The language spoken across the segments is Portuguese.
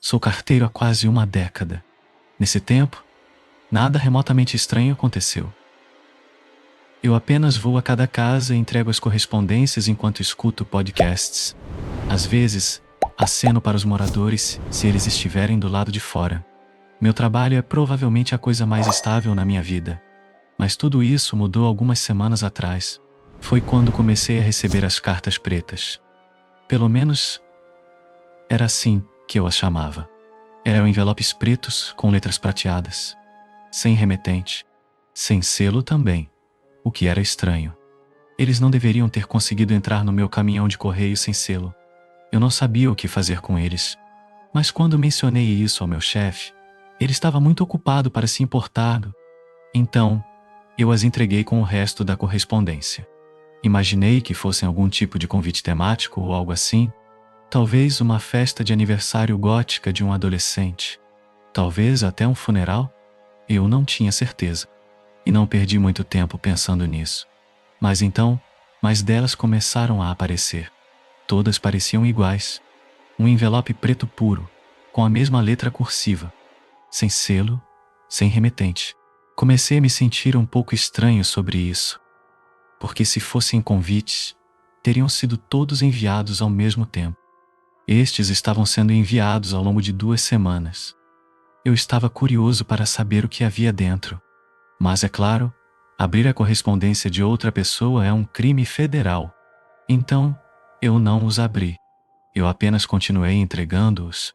Sou carteiro há quase uma década. Nesse tempo, nada remotamente estranho aconteceu. Eu apenas vou a cada casa e entrego as correspondências enquanto escuto podcasts. Às vezes, aceno para os moradores se eles estiverem do lado de fora. Meu trabalho é provavelmente a coisa mais estável na minha vida. Mas tudo isso mudou algumas semanas atrás. Foi quando comecei a receber as cartas pretas. Pelo menos, era assim que eu as chamava. Eram envelopes pretos com letras prateadas. Sem remetente. Sem selo também. O que era estranho. Eles não deveriam ter conseguido entrar no meu caminhão de correio sem selo. Eu não sabia o que fazer com eles. Mas quando mencionei isso ao meu chefe, ele estava muito ocupado para se importar. Então, eu as entreguei com o resto da correspondência. Imaginei que fossem algum tipo de convite temático ou algo assim. Talvez uma festa de aniversário gótica de um adolescente. Talvez até um funeral. Eu não tinha certeza. E não perdi muito tempo pensando nisso. Mas então, mais delas começaram a aparecer. Todas pareciam iguais. Um envelope preto puro, com a mesma letra cursiva. Sem selo, sem remetente. Comecei a me sentir um pouco estranho sobre isso. Porque se fossem convites, teriam sido todos enviados ao mesmo tempo. Estes estavam sendo enviados ao longo de 2 semanas. Eu estava curioso para saber o que havia dentro. Mas é claro, abrir a correspondência de outra pessoa é um crime federal. Então, eu não os abri. Eu apenas continuei entregando-os.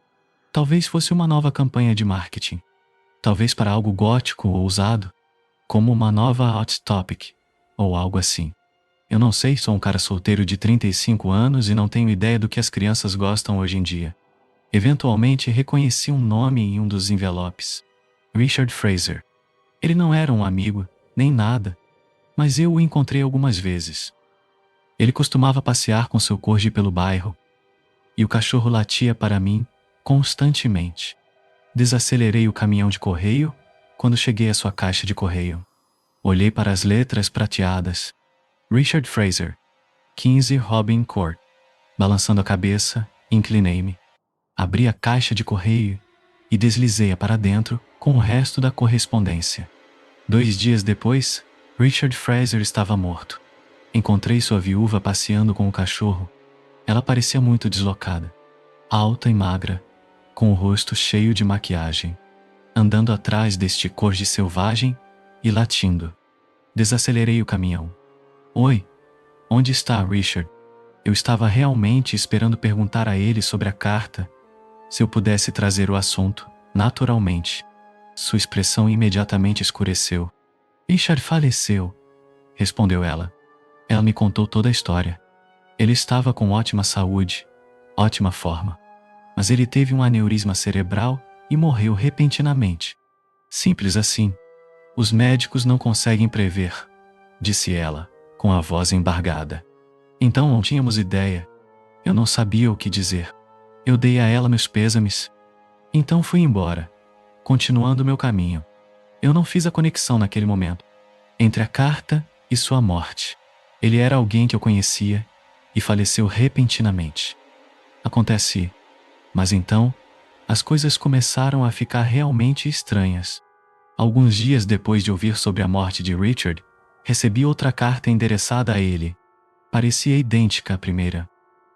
Talvez fosse uma nova campanha de marketing. Talvez para algo gótico ou ousado, como uma nova hot topic, ou algo assim. Eu não sei, sou um cara solteiro de 35 anos e não tenho ideia do que as crianças gostam hoje em dia. Eventualmente reconheci um nome em um dos envelopes. Richard Fraser. Ele não era um amigo, nem nada, mas eu o encontrei algumas vezes. Ele costumava passear com seu corgi pelo bairro, e o cachorro latia para mim constantemente. Desacelerei o caminhão de correio quando cheguei à sua caixa de correio. Olhei para as letras prateadas. Richard Fraser, 15 Robin Court. Balançando a cabeça, inclinei-me. Abri a caixa de correio e deslizei-a para dentro com o resto da correspondência. 2 dias depois, Richard Fraser estava morto. Encontrei sua viúva passeando com o cachorro. Ela parecia muito deslocada, alta e magra, com o rosto cheio de maquiagem, andando atrás deste corgi selvagem e latindo. Desacelerei o caminhão. Oi, onde está Richard? Eu estava realmente esperando perguntar a ele sobre a carta, se eu pudesse trazer o assunto, naturalmente. Sua expressão imediatamente escureceu. Richard faleceu, respondeu ela. Ela me contou toda a história. Ele estava com ótima saúde, ótima forma. Mas ele teve um aneurisma cerebral e morreu repentinamente. Simples assim. Os médicos não conseguem prever, disse ela, com a voz embargada. Então não tínhamos ideia. Eu não sabia o que dizer. Eu dei a ela meus pêsames. Então fui embora, continuando meu caminho. Eu não fiz a conexão naquele momento entre a carta e sua morte. Ele era alguém que eu conhecia e faleceu repentinamente. Acontece. Mas então, as coisas começaram a ficar realmente estranhas. Alguns dias depois de ouvir sobre a morte de Richard, recebi outra carta endereçada a ele. Parecia idêntica à primeira.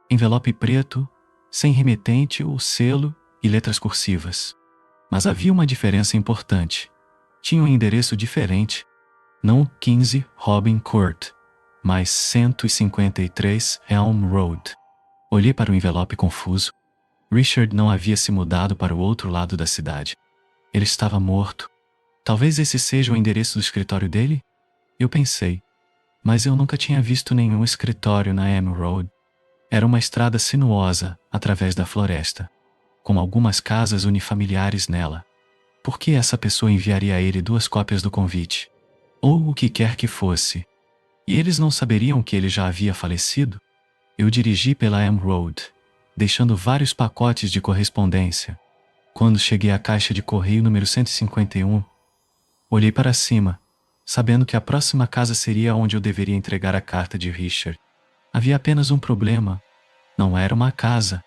Envelope preto, sem remetente ou selo e letras cursivas. Mas havia uma diferença importante. Tinha um endereço diferente. Não 15 Robin Court, mas 153 Elm Road. Olhei para o envelope confuso. Richard não havia se mudado para o outro lado da cidade. Ele estava morto. Talvez esse seja o endereço do escritório dele? Eu pensei. Mas eu nunca tinha visto nenhum escritório na Elm Road. Era uma estrada sinuosa através da floresta, com algumas casas unifamiliares nela. Por que essa pessoa enviaria a ele 2 cópias do convite? Ou o que quer que fosse. E eles não saberiam que ele já havia falecido? Eu dirigi pela Elm Road, deixando vários pacotes de correspondência. Quando cheguei à caixa de correio número 151, olhei para cima, sabendo que a próxima casa seria onde eu deveria entregar a carta de Richard. Havia apenas um problema. Não era uma casa.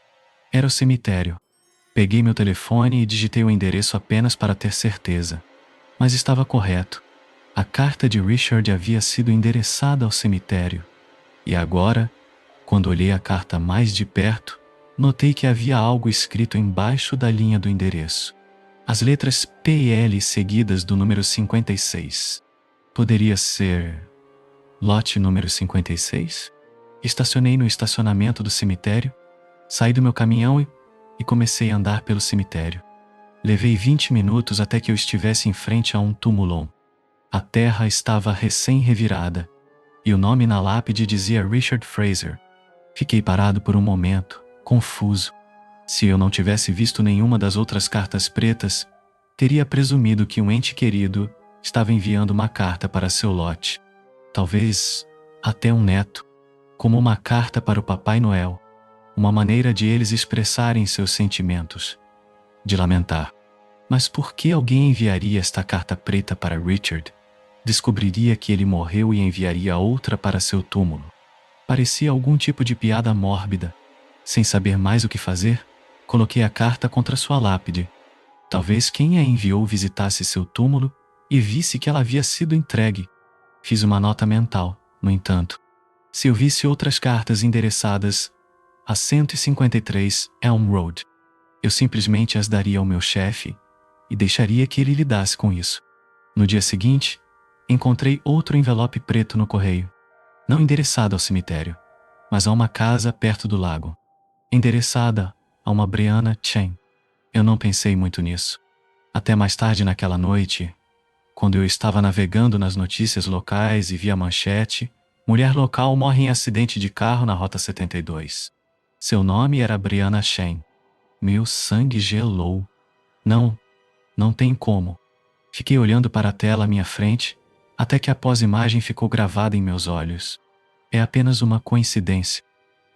Era o cemitério. Peguei meu telefone e digitei o endereço apenas para ter certeza. Mas estava correto. A carta de Richard havia sido endereçada ao cemitério. E agora, quando olhei a carta mais de perto, notei que havia algo escrito embaixo da linha do endereço. As letras P e L seguidas do número 56. Poderia ser lote número 56? Estacionei no estacionamento do cemitério, saí do meu caminhão e comecei a andar pelo cemitério. Levei 20 minutos até que eu estivesse em frente a um túmulo. A terra estava recém-revirada, e o nome na lápide dizia Richard Fraser. Fiquei parado por um momento, confuso. Se eu não tivesse visto nenhuma das outras cartas pretas, teria presumido que um ente querido estava enviando uma carta para seu lote. Talvez até um neto, como uma carta para o Papai Noel, uma maneira de eles expressarem seus sentimentos, de lamentar. Mas por que alguém enviaria esta carta preta para Richard? Descobriria que ele morreu e enviaria outra para seu túmulo. Parecia algum tipo de piada mórbida. Sem saber mais o que fazer, coloquei a carta contra sua lápide. Talvez quem a enviou visitasse seu túmulo e visse que ela havia sido entregue. Fiz uma nota mental, no entanto. Se eu visse outras cartas endereçadas a 153 Elm Road, eu simplesmente as daria ao meu chefe e deixaria que ele lidasse com isso. No dia seguinte, encontrei outro envelope preto no correio, não endereçado ao cemitério, mas a uma casa perto do lago, endereçada a uma Brianna Chen. Eu não pensei muito nisso. Até mais tarde naquela noite, quando eu estava navegando nas notícias locais e vi a manchete: mulher local morre em acidente de carro na Rota 72. Seu nome era Brianna Chen. Meu sangue gelou. Não tem como. Fiquei olhando para a tela à minha frente, até que a pós-imagem ficou gravada em meus olhos. É apenas uma coincidência.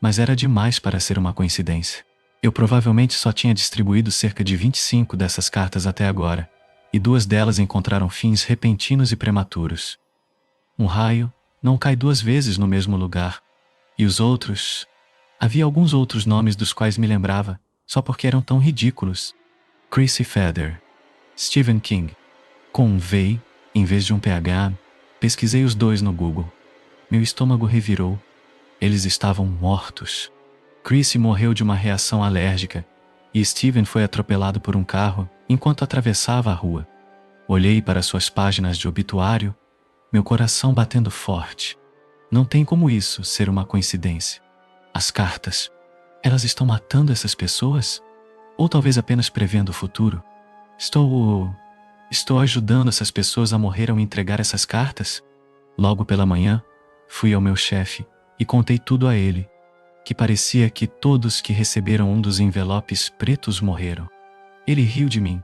Mas era demais para ser uma coincidência. Eu provavelmente só tinha distribuído cerca de 25 dessas cartas até agora, e 2 delas encontraram fins repentinos e prematuros. Um raio não cai 2 vezes no mesmo lugar. E os outros... Havia alguns outros nomes dos quais me lembrava, só porque eram tão ridículos. Chrissy Feder, Stephen King. Com um V, em vez de um PH, pesquisei os 2 no Google. Meu estômago revirou. Eles estavam mortos. Chrissy morreu de uma reação alérgica e Stephen foi atropelado por um carro enquanto atravessava a rua. Olhei para suas páginas de obituário, meu coração batendo forte. Não tem como isso ser uma coincidência. As cartas, elas estão matando essas pessoas? Ou talvez apenas prevendo o futuro? Estou ajudando essas pessoas a morrer ao entregar essas cartas? Logo pela manhã, fui ao meu chefe e contei tudo a ele, que parecia que todos que receberam um dos envelopes pretos morreram. Ele riu de mim.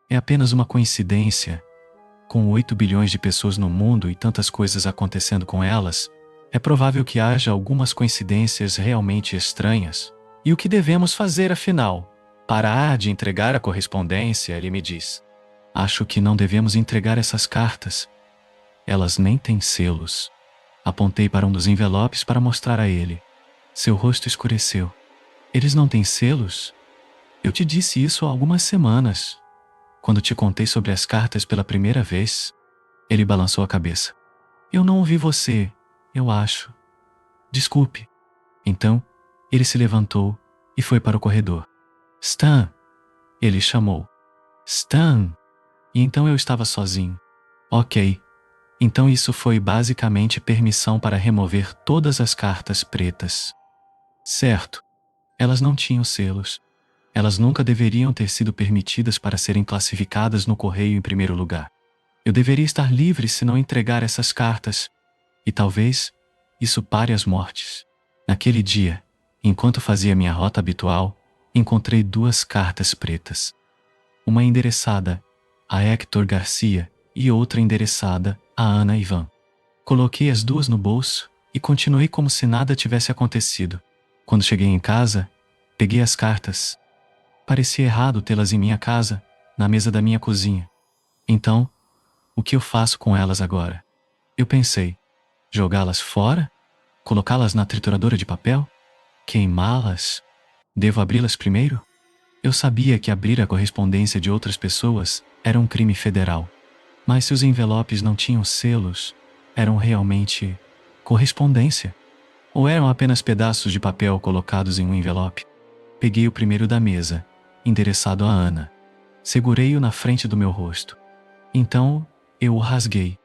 É apenas uma coincidência. Com 8 bilhões de pessoas no mundo e tantas coisas acontecendo com elas, é provável que haja algumas coincidências realmente estranhas. E o que devemos fazer afinal? Parar de entregar a correspondência, ele me diz. Acho que não devemos entregar essas cartas. Elas nem têm selos. Apontei para um dos envelopes para mostrar a ele. Seu rosto escureceu. Eles não têm selos? Eu te disse isso há algumas semanas, quando te contei sobre as cartas pela primeira vez. Ele balançou a cabeça. Eu não ouvi você, eu acho. Desculpe. Então, ele se levantou e foi para o corredor. Stan! Ele chamou. Stan! E então eu estava sozinho. Ok. Então isso foi basicamente permissão para remover todas as cartas pretas. Certo. Elas não tinham selos. Elas nunca deveriam ter sido permitidas para serem classificadas no correio em primeiro lugar. Eu deveria estar livre se não entregar essas cartas. E talvez isso pare as mortes. Naquele dia, enquanto fazia minha rota habitual, encontrei 2 cartas pretas. Uma endereçada a Hector Garcia e outra endereçada a Ana Ivan. Coloquei as 2 no bolso e continuei como se nada tivesse acontecido. Quando cheguei em casa, peguei as cartas. Parecia errado tê-las em minha casa, na mesa da minha cozinha. Então, o que eu faço com elas agora? Eu pensei, jogá-las fora? Colocá-las na trituradora de papel? Queimá-las? Devo abri-las primeiro? Eu sabia que abrir a correspondência de outras pessoas era um crime federal. Mas se os envelopes não tinham selos, eram realmente correspondência? Ou eram apenas pedaços de papel colocados em um envelope? Peguei o primeiro da mesa, endereçado a Ana. Segurei-o na frente do meu rosto. Então, eu o rasguei.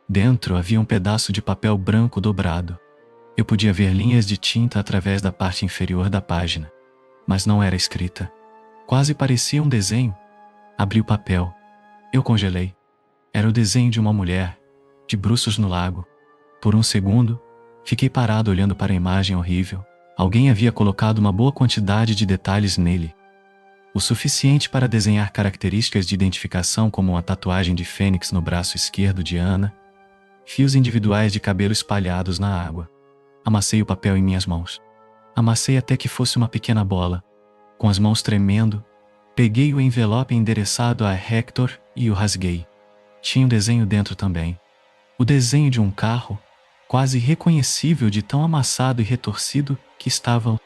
Dentro havia um pedaço de papel branco dobrado. Eu podia ver linhas de tinta através da parte inferior da página, mas não era escrita. Quase parecia um desenho. Abri o papel. Eu congelei. Era o desenho de uma mulher, de bruços no lago. Por um segundo, fiquei parado olhando para a imagem horrível. Alguém havia colocado uma boa quantidade de detalhes nele. O suficiente para desenhar características de identificação como uma tatuagem de fênix no braço esquerdo de Ana, fios individuais de cabelo espalhados na água. Amassei o papel em minhas mãos. Amassei até que fosse uma pequena bola. Com as mãos tremendo, peguei o envelope endereçado a Hector e o rasguei. Tinha um desenho dentro também. O desenho de um carro, quase reconhecível de tão amassado e retorcido que estava.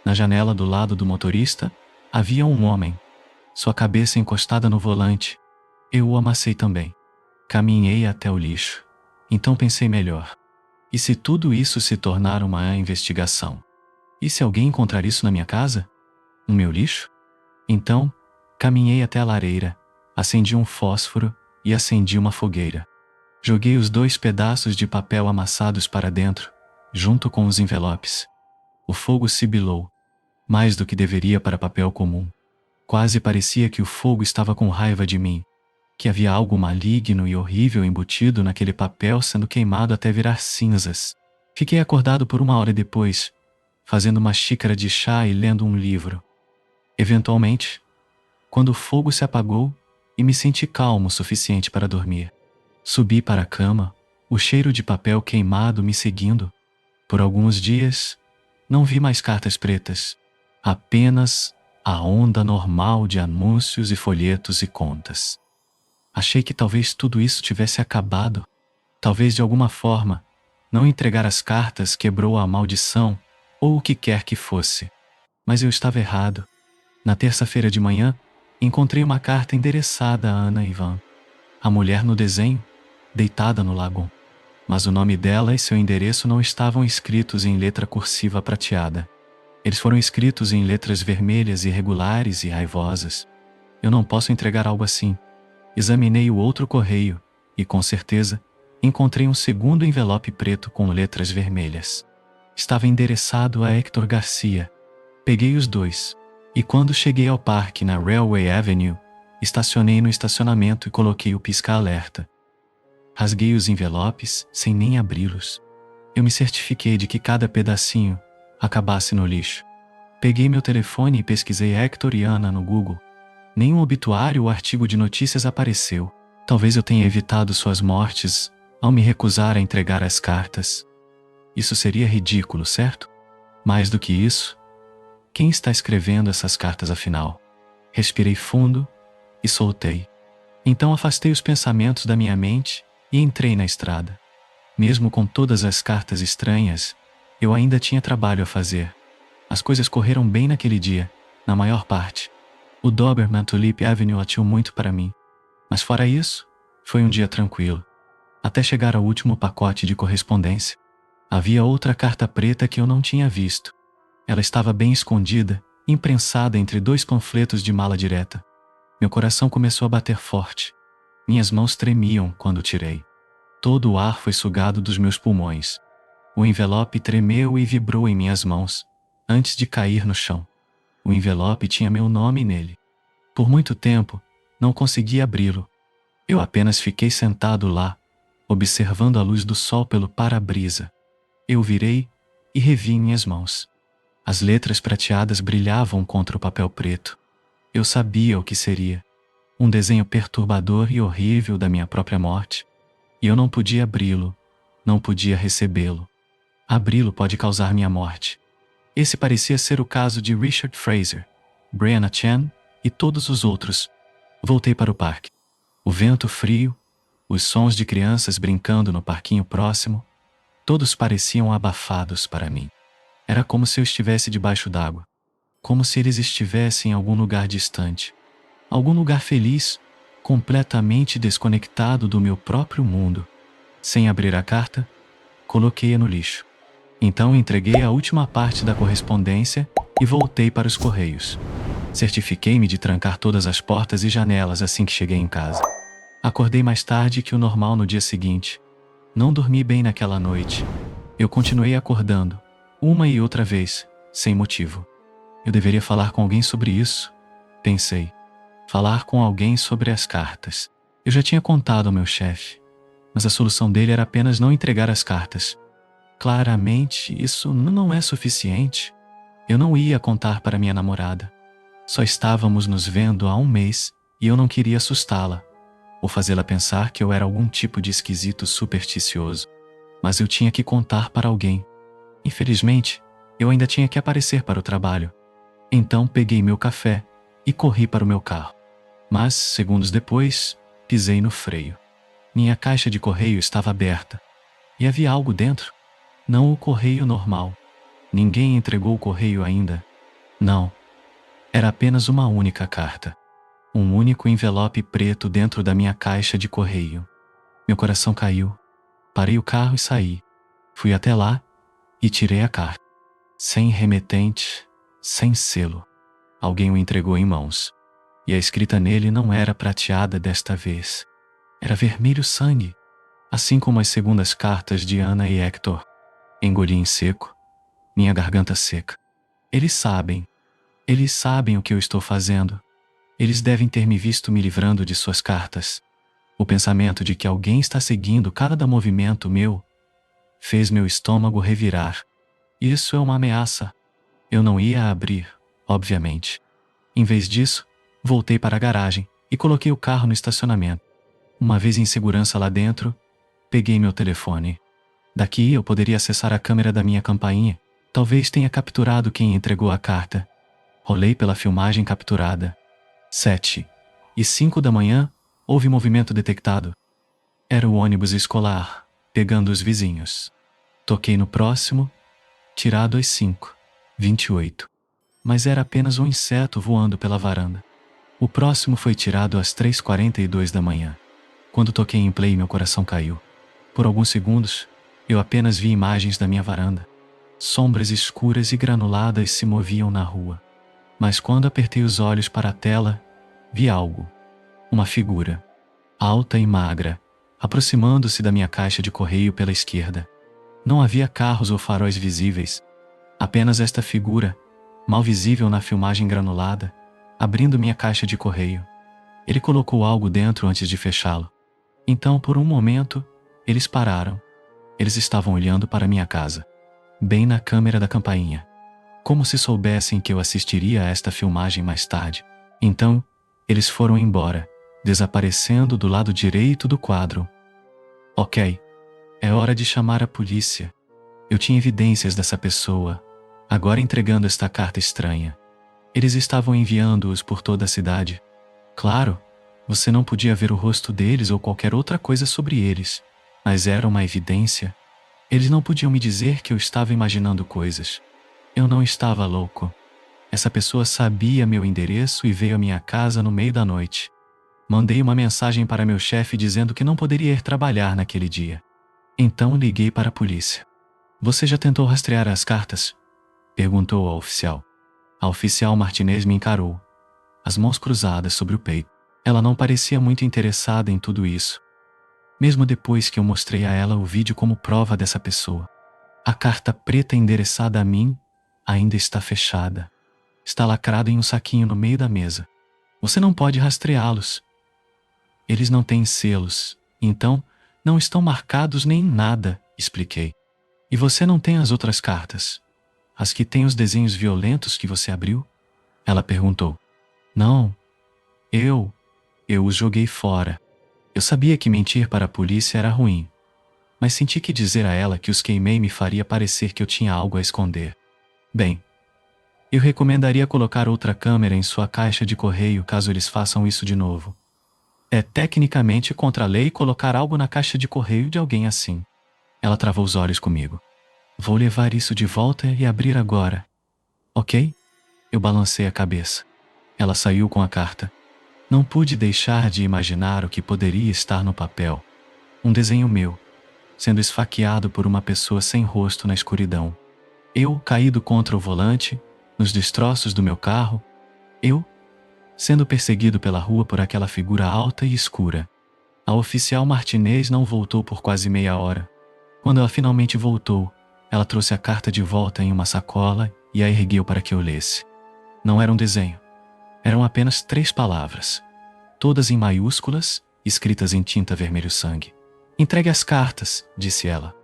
Na janela do lado do motorista, havia um homem, sua cabeça encostada no volante. Eu o amassei também. Caminhei até o lixo. Então pensei melhor. E se tudo isso se tornar uma investigação? E se alguém encontrar isso na minha casa? No meu lixo? Então, caminhei até a lareira, acendi um fósforo e acendi uma fogueira. Joguei os 2 pedaços de papel amassados para dentro, junto com os envelopes. O fogo sibilou, mais do que deveria para papel comum. Quase parecia que o fogo estava com raiva de mim, que havia algo maligno e horrível embutido naquele papel sendo queimado até virar cinzas. Fiquei acordado por 1 hora depois, fazendo uma xícara de chá e lendo um livro. Eventualmente, quando o fogo se apagou e me senti calmo o suficiente para dormir, subi para a cama, o cheiro de papel queimado me seguindo. Por alguns dias, não vi mais cartas pretas, apenas a onda normal de anúncios e folhetos e contas. Achei que talvez tudo isso tivesse acabado. Talvez de alguma forma, não entregar as cartas quebrou a maldição ou o que quer que fosse. Mas eu estava errado. Na terça-feira de manhã, encontrei uma carta endereçada a Ana Ivan, a mulher no desenho, deitada no lago. Mas o nome dela e seu endereço não estavam escritos em letra cursiva prateada. Eles foram escritos em letras vermelhas irregulares e raivosas. Eu não posso entregar algo assim. Examinei o outro correio e, com certeza, encontrei um segundo envelope preto com letras vermelhas. Estava endereçado a Hector Garcia. Peguei os 2. E quando cheguei ao parque na Railway Avenue, estacionei no estacionamento e coloquei o pisca-alerta. Rasguei os envelopes sem nem abri-los. Eu me certifiquei de que cada pedacinho acabasse no lixo. Peguei meu telefone e pesquisei Hector e Ana no Google. Nenhum obituário ou artigo de notícias apareceu. Talvez eu tenha evitado suas mortes ao me recusar a entregar as cartas. Isso seria ridículo, certo? Mais do que isso, quem está escrevendo essas cartas afinal? Respirei fundo e soltei. Então afastei os pensamentos da minha mente e entrei na estrada. Mesmo com todas as cartas estranhas, eu ainda tinha trabalho a fazer. As coisas correram bem naquele dia, na maior parte. O Doberman Tulip Avenue latiu muito para mim. Mas fora isso, foi um dia tranquilo. Até chegar ao último pacote de correspondência. Havia outra carta preta que eu não tinha visto. Ela estava bem escondida, imprensada entre 2 panfletos de mala direta. Meu coração começou a bater forte. Minhas mãos tremiam quando tirei. Todo o ar foi sugado dos meus pulmões. O envelope tremeu e vibrou em minhas mãos, antes de cair no chão. O envelope tinha meu nome nele. Por muito tempo, não consegui abri-lo. Eu apenas fiquei sentado lá, observando a luz do sol pelo para-brisa. Eu virei e revi minhas mãos. As letras prateadas brilhavam contra o papel preto. Eu sabia o que seria. Um desenho perturbador e horrível da minha própria morte. E eu não podia abri-lo, não podia recebê-lo. Abri-lo pode causar minha morte. Esse parecia ser o caso de Richard Fraser, Brianna Chan e todos os outros. Voltei para o parque. O vento frio, os sons de crianças brincando no parquinho próximo, todos pareciam abafados para mim. Era como se eu estivesse debaixo d'água. como se eles estivessem em algum lugar distante, algum lugar feliz, completamente desconectado do meu próprio mundo. Sem abrir a carta, coloquei-a no lixo. Então entreguei a última parte da correspondência e voltei para os correios. Certifiquei-me de trancar todas as portas e janelas assim que cheguei em casa. Acordei mais tarde que o normal no dia seguinte. Não dormi bem naquela noite. Eu continuei acordando, uma e outra vez, sem motivo. Eu deveria falar com alguém sobre isso, pensei. Falar com alguém sobre as cartas. Eu já tinha contado ao meu chefe, mas a solução dele era apenas não entregar as cartas. Claramente, isso não é suficiente. Eu não ia contar para minha namorada. Só estávamos nos vendo há um mês e eu não queria assustá-la, ou fazê-la pensar que eu era algum tipo de esquisito supersticioso. Mas eu tinha que contar para alguém. Infelizmente, eu ainda tinha que aparecer para o trabalho. Então peguei meu café e corri para o meu carro. Mas, segundos depois, pisei no freio. Minha caixa de correio estava aberta. E havia algo dentro. Não o correio normal. Ninguém entregou o correio ainda. Não. Era apenas uma única carta. Um único envelope preto dentro da minha caixa de correio. Meu coração caiu. Parei o carro e saí. Fui até lá e tirei a carta. Sem remetente, sem selo. Alguém o entregou em mãos. E a escrita nele não era prateada desta vez. Era vermelho sangue, assim como as segundas cartas de Ana e Hector. Engoli em seco, minha garganta seca. Eles sabem o que eu estou fazendo. Eles devem ter me visto me livrando de suas cartas. O pensamento de que alguém está seguindo cada movimento meu fez meu estômago revirar. Isso é uma ameaça. Eu não ia abrir, obviamente. Em vez disso, voltei para a garagem e coloquei o carro no estacionamento. Uma vez em segurança lá dentro, peguei meu telefone. Daqui eu poderia acessar a câmera da minha campainha. Talvez tenha capturado quem entregou a carta. Rolei pela filmagem capturada. 7h05 da manhã, houve movimento detectado. Era o ônibus escolar, pegando os vizinhos. Toquei no próximo, tirado às 5h28. Mas era apenas um inseto voando pela varanda. O próximo foi tirado às 3h42 da manhã. Quando toquei em play, meu coração caiu. Por alguns segundos, eu apenas vi imagens da minha varanda. Sombras escuras e granuladas se moviam na rua. Mas quando apertei os olhos para a tela, vi algo. Uma figura, alta e magra, aproximando-se da minha caixa de correio pela esquerda. Não havia carros ou faróis visíveis. Apenas esta figura, mal visível na filmagem granulada, abrindo minha caixa de correio. Ele colocou algo dentro antes de fechá-lo. Então, por um momento, eles pararam. Eles estavam olhando para minha casa, bem na câmera da campainha, como se soubessem que eu assistiria a esta filmagem mais tarde. Então, eles foram embora, desaparecendo do lado direito do quadro. Ok, é hora de chamar a polícia. Eu tinha evidências dessa pessoa, agora entregando esta carta estranha. Eles estavam enviando-os por toda a cidade. Claro, você não podia ver o rosto deles ou qualquer outra coisa sobre eles, mas era uma evidência. Eles não podiam me dizer que eu estava imaginando coisas. Eu não estava louco. Essa pessoa sabia meu endereço e veio à minha casa no meio da noite. Mandei uma mensagem para meu chefe dizendo que não poderia ir trabalhar naquele dia. Então liguei para a polícia. Você já tentou rastrear as cartas? Perguntou a oficial. A oficial Martinez me encarou, as mãos cruzadas sobre o peito. Ela não parecia muito interessada em tudo isso. Mesmo depois que eu mostrei a ela o vídeo como prova dessa pessoa. A carta preta endereçada a mim ainda está fechada. Está lacrada em um saquinho no meio da mesa. Você não pode rastreá-los. Eles não têm selos, então não estão marcados nem nada, expliquei. E você não tem as outras cartas? As que têm os desenhos violentos que você abriu? Ela perguntou. Não. Eu os joguei fora. Eu sabia que mentir para a polícia era ruim, mas senti que dizer a ela que os queimei me faria parecer que eu tinha algo a esconder. Bem, eu recomendaria colocar outra câmera em sua caixa de correio caso eles façam isso de novo. É tecnicamente contra a lei colocar algo na caixa de correio de alguém assim. Ela travou os olhos comigo. Vou levar isso de volta e abrir agora. Ok? Eu balancei a cabeça. Ela saiu com a carta. Não pude deixar de imaginar o que poderia estar no papel. Um desenho meu, sendo esfaqueado por uma pessoa sem rosto na escuridão. Eu, caído contra o volante, nos destroços do meu carro. Eu, sendo perseguido pela rua por aquela figura alta e escura. A oficial Martinez não voltou por quase meia hora. Quando ela finalmente voltou, ela trouxe a carta de volta em uma sacola e a ergueu para que eu lesse. Não era um desenho. Eram apenas 3 palavras, todas em maiúsculas, escritas em tinta vermelho-sangue. Entregue as cartas, disse ela.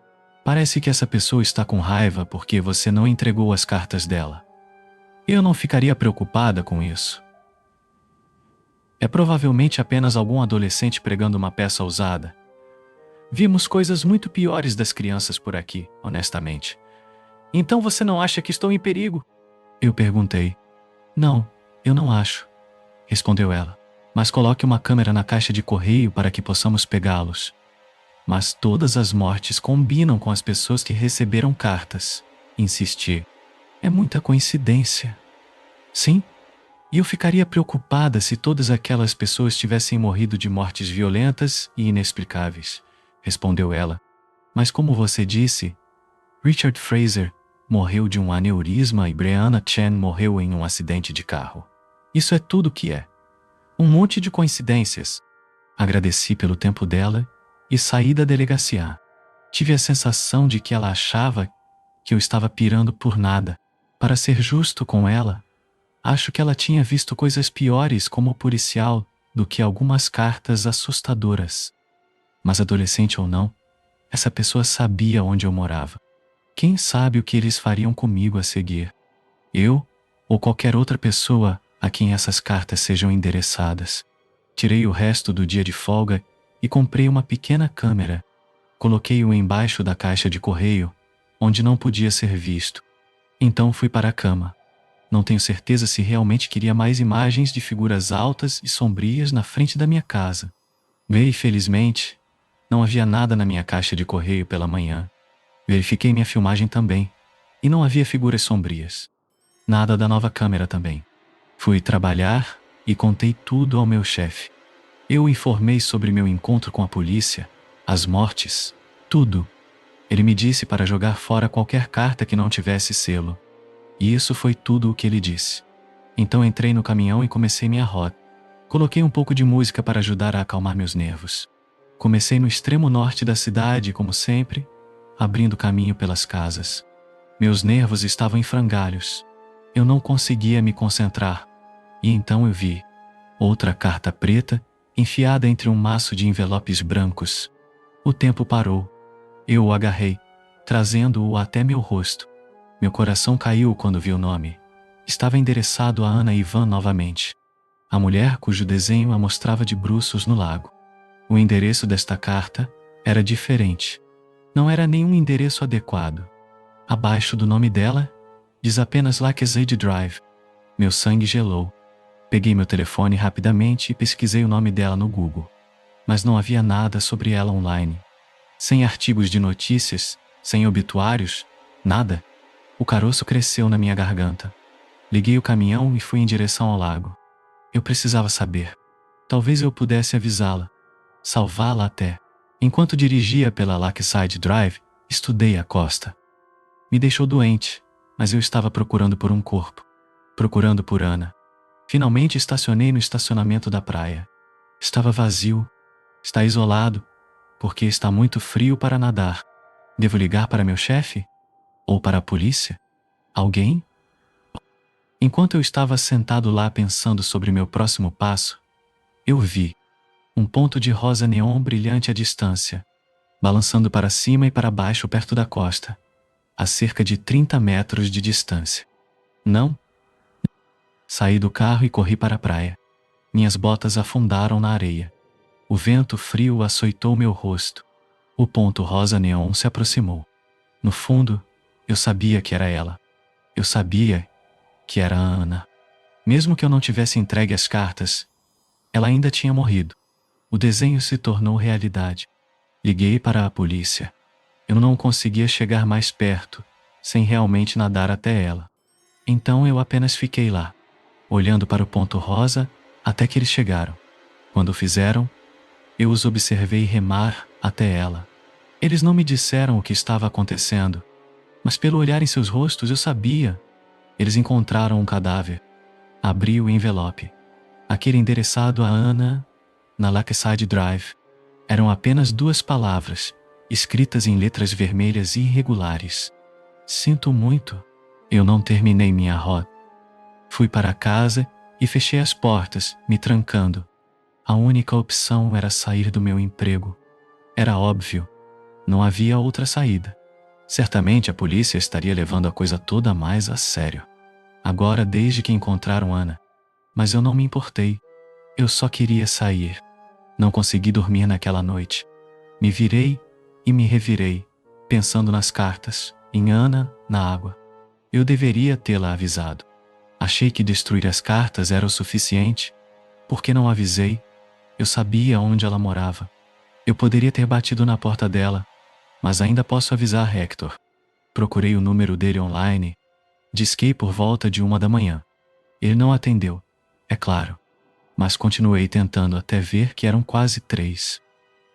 Parece que essa pessoa está com raiva porque você não entregou as cartas dela. Eu não ficaria preocupada com isso. É provavelmente apenas algum adolescente pregando uma peça usada. Vimos coisas muito piores das crianças por aqui, honestamente. Então você não acha que estou em perigo? Eu perguntei. Não, eu não acho, respondeu ela. Mas coloque uma câmera na caixa de correio para que possamos pegá-los. Mas todas as mortes combinam com as pessoas que receberam cartas, insisti. É muita coincidência. Sim? E eu ficaria preocupada se todas aquelas pessoas tivessem morrido de mortes violentas e inexplicáveis, respondeu ela. Mas como você disse, Richard Fraser morreu de um aneurisma e Breonna Chen morreu em um acidente de carro. Isso é tudo que é. Um monte de coincidências. Agradeci pelo tempo dela e saí da delegacia. Tive a sensação de que ela achava que eu estava pirando por nada. Para ser justo com ela, acho que ela tinha visto coisas piores como policial do que algumas cartas assustadoras. Mas adolescente ou não, essa pessoa sabia onde eu morava. Quem sabe o que eles fariam comigo a seguir? Eu ou qualquer outra pessoa a quem essas cartas sejam endereçadas. Tirei o resto do dia de folga e comprei uma pequena câmera. Coloquei-o embaixo da caixa de correio, onde não podia ser visto. Então fui para a cama. Não tenho certeza se realmente queria mais imagens de figuras altas e sombrias na frente da minha casa. E, felizmente, não havia nada na minha caixa de correio pela manhã. Verifiquei minha filmagem também, e não havia figuras sombrias. Nada da nova câmera também. Fui trabalhar e contei tudo ao meu chefe. Eu o informei sobre meu encontro com a polícia, as mortes, tudo. Ele me disse para jogar fora qualquer carta que não tivesse selo. E isso foi tudo o que ele disse. Então entrei no caminhão e comecei minha rota. Coloquei um pouco de música para ajudar a acalmar meus nervos. Comecei no extremo norte da cidade, como sempre, abrindo caminho pelas casas. Meus nervos estavam em frangalhos. Eu não conseguia me concentrar. E então eu vi outra carta preta enfiada entre um maço de envelopes brancos. O tempo parou. Eu o agarrei, trazendo-o até meu rosto. Meu coração caiu quando vi o nome. Estava endereçado a Ana Ivan novamente. A mulher cujo desenho a mostrava de bruços no lago. O endereço desta carta era diferente. Não era nenhum endereço adequado. Abaixo do nome dela, diz apenas Lakeside Drive. Meu sangue gelou. Peguei meu telefone rapidamente e pesquisei o nome dela no Google. Mas não havia nada sobre ela online. Sem artigos de notícias, sem obituários, nada. O caroço cresceu na minha garganta. Liguei o caminhão e fui em direção ao lago. Eu precisava saber. Talvez eu pudesse avisá-la. Salvá-la até. Enquanto dirigia pela Lakeside Drive, estudei a costa. Me deixou doente, mas eu estava procurando por um corpo. Procurando por Ana. Finalmente estacionei no estacionamento da praia. Estava vazio. Está isolado, porque está muito frio para nadar. Devo ligar para meu chefe? Ou para a polícia? Alguém? Enquanto eu estava sentado lá pensando sobre meu próximo passo, eu vi um ponto de rosa neon brilhante à distância, balançando para cima e para baixo perto da costa, a cerca de 30 metros de distância. Não. Saí do carro e corri para a praia. Minhas botas afundaram na areia. O vento frio açoitou meu rosto. O ponto rosa neon se aproximou. No fundo, eu sabia que era ela. Eu sabia que era a Ana. Mesmo que eu não tivesse entregue as cartas, ela ainda tinha morrido. O desenho se tornou realidade. Liguei para a polícia. Eu não conseguia chegar mais perto, sem realmente nadar até ela. Então eu apenas fiquei lá, olhando para o ponto rosa até que eles chegaram. Quando o fizeram, eu os observei remar até ela. Eles não me disseram o que estava acontecendo, mas pelo olhar em seus rostos eu sabia. Eles encontraram um cadáver. Abri o envelope. Aquele endereçado a Ana, na Lakeside Drive. Eram apenas 2 palavras, escritas em letras vermelhas irregulares. Sinto muito. Eu não terminei minha rota. Fui para casa e fechei as portas, me trancando. A única opção era sair do meu emprego. Era óbvio. Não havia outra saída. Certamente a polícia estaria levando a coisa toda mais a sério. Agora, desde que encontraram Ana. Mas eu não me importei. Eu só queria sair. Não consegui dormir naquela noite. Me virei e me revirei, pensando nas cartas, em Ana, na água. Eu deveria tê-la avisado. Achei que destruir as cartas era o suficiente. Por que não avisei? Eu sabia onde ela morava. Eu poderia ter batido na porta dela, mas ainda posso avisar Hector. Procurei o número dele online. Disquei por volta de 1 da manhã. Ele não atendeu, é claro, mas continuei tentando até ver que eram quase 3.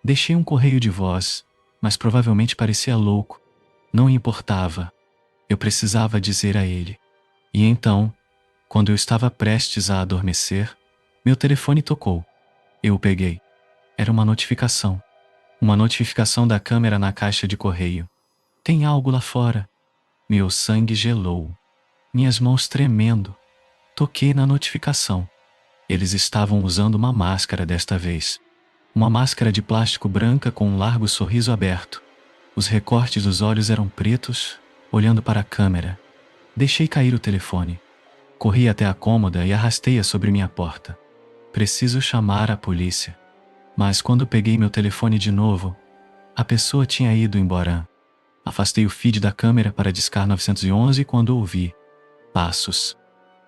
Deixei um correio de voz, mas provavelmente parecia louco. Não importava. Eu precisava dizer a ele. E então, quando eu estava prestes a adormecer, meu telefone tocou. Eu o peguei. Era uma notificação. Uma notificação da câmera na caixa de correio. Tem algo lá fora. Meu sangue gelou. Minhas mãos tremendo. Toquei na notificação. Eles estavam usando uma máscara desta vez. Uma máscara de plástico branca com um largo sorriso aberto. Os recortes dos olhos eram pretos, olhando para a câmera. Deixei cair o telefone. Corri até a cômoda e arrastei-a sobre minha porta. Preciso chamar a polícia. Mas quando peguei meu telefone de novo, a pessoa tinha ido embora. Afastei o feed da câmera para discar 911 quando ouvi passos,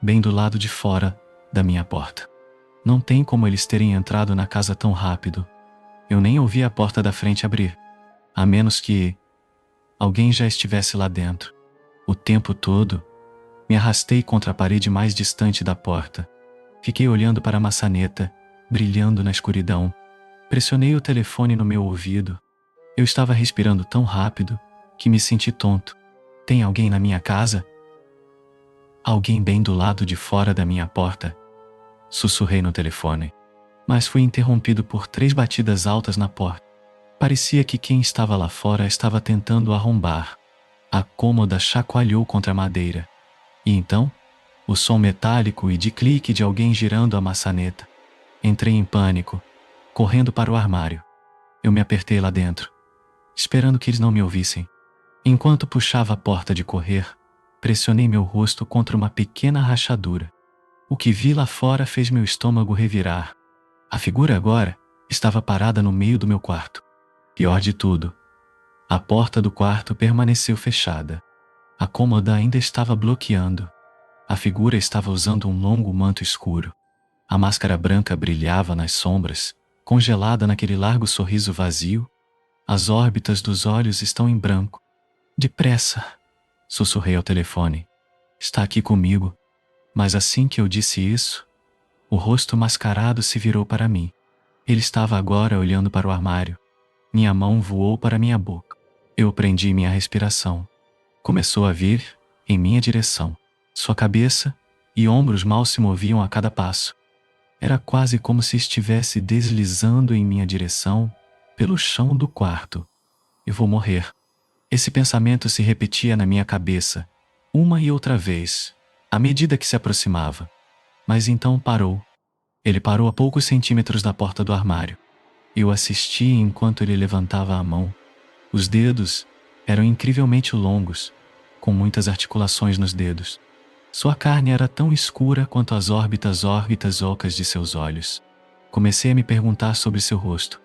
bem do lado de fora da minha porta. Não tem como eles terem entrado na casa tão rápido. Eu nem ouvi a porta da frente abrir, a menos que alguém já estivesse lá dentro. O tempo todo, me arrastei contra a parede mais distante da porta. Fiquei olhando para a maçaneta, brilhando na escuridão. Pressionei o telefone no meu ouvido. Eu estava respirando tão rápido que me senti tonto. Tem alguém na minha casa? Alguém bem do lado de fora da minha porta? Sussurrei no telefone, mas fui interrompido por 3 batidas altas na porta. Parecia que quem estava lá fora estava tentando arrombar. A cômoda chacoalhou contra a madeira. E então, o som metálico e de clique de alguém girando a maçaneta. Entrei em pânico, correndo para o armário. Eu me apertei lá dentro, esperando que eles não me ouvissem. Enquanto puxava a porta de correr, pressionei meu rosto contra uma pequena rachadura. O que vi lá fora fez meu estômago revirar. A figura agora estava parada no meio do meu quarto. Pior de tudo, a porta do quarto permaneceu fechada. A cômoda ainda estava bloqueando. A figura estava usando um longo manto escuro. A máscara branca brilhava nas sombras, congelada naquele largo sorriso vazio. As órbitas dos olhos estão em branco. Depressa, sussurrei ao telefone. Está aqui comigo. Mas assim que eu disse isso, o rosto mascarado se virou para mim. Ele estava agora olhando para o armário. Minha mão voou para minha boca. Eu prendi minha respiração. Começou a vir em minha direção. Sua cabeça e ombros mal se moviam a cada passo. Era quase como se estivesse deslizando em minha direção pelo chão do quarto. Eu vou morrer. Esse pensamento se repetia na minha cabeça, uma e outra vez, à medida que se aproximava. Mas então parou. Ele parou a poucos centímetros da porta do armário. Eu assisti enquanto ele levantava a mão. Os dedos eram incrivelmente longos, com muitas articulações nos dedos. Sua carne era tão escura quanto as órbitas ocas de seus olhos. Comecei a me perguntar sobre seu rosto.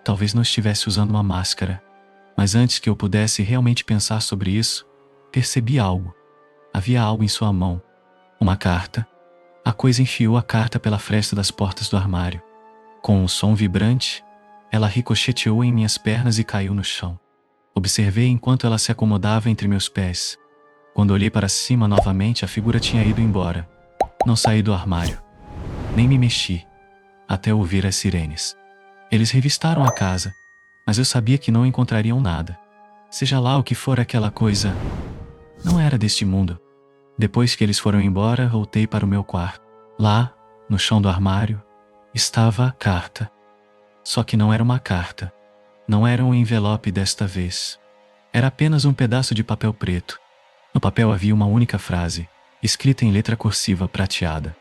Talvez não estivesse usando uma máscara. Mas antes que eu pudesse realmente pensar sobre isso, percebi algo. Havia algo em sua mão. Uma carta. A coisa enfiou a carta pela fresta das portas do armário. Com um som vibrante, ela ricocheteou em minhas pernas e caiu no chão. Observei enquanto ela se acomodava entre meus pés. Quando olhei para cima novamente, a figura tinha ido embora. Não saí do armário. Nem me mexi, até ouvir as sirenes. Eles revistaram a casa, mas eu sabia que não encontrariam nada. Seja lá o que for aquela coisa, não era deste mundo. Depois que eles foram embora, voltei para o meu quarto. Lá, no chão do armário, estava a carta. Só que não era uma carta. Não era um envelope desta vez. Era apenas um pedaço de papel preto. No papel havia uma única frase, escrita em letra cursiva prateada.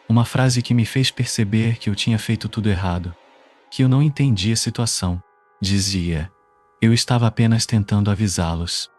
Uma frase que me fez perceber que eu tinha feito tudo errado, que eu não entendia a situação. Dizia: eu estava apenas tentando avisá-los.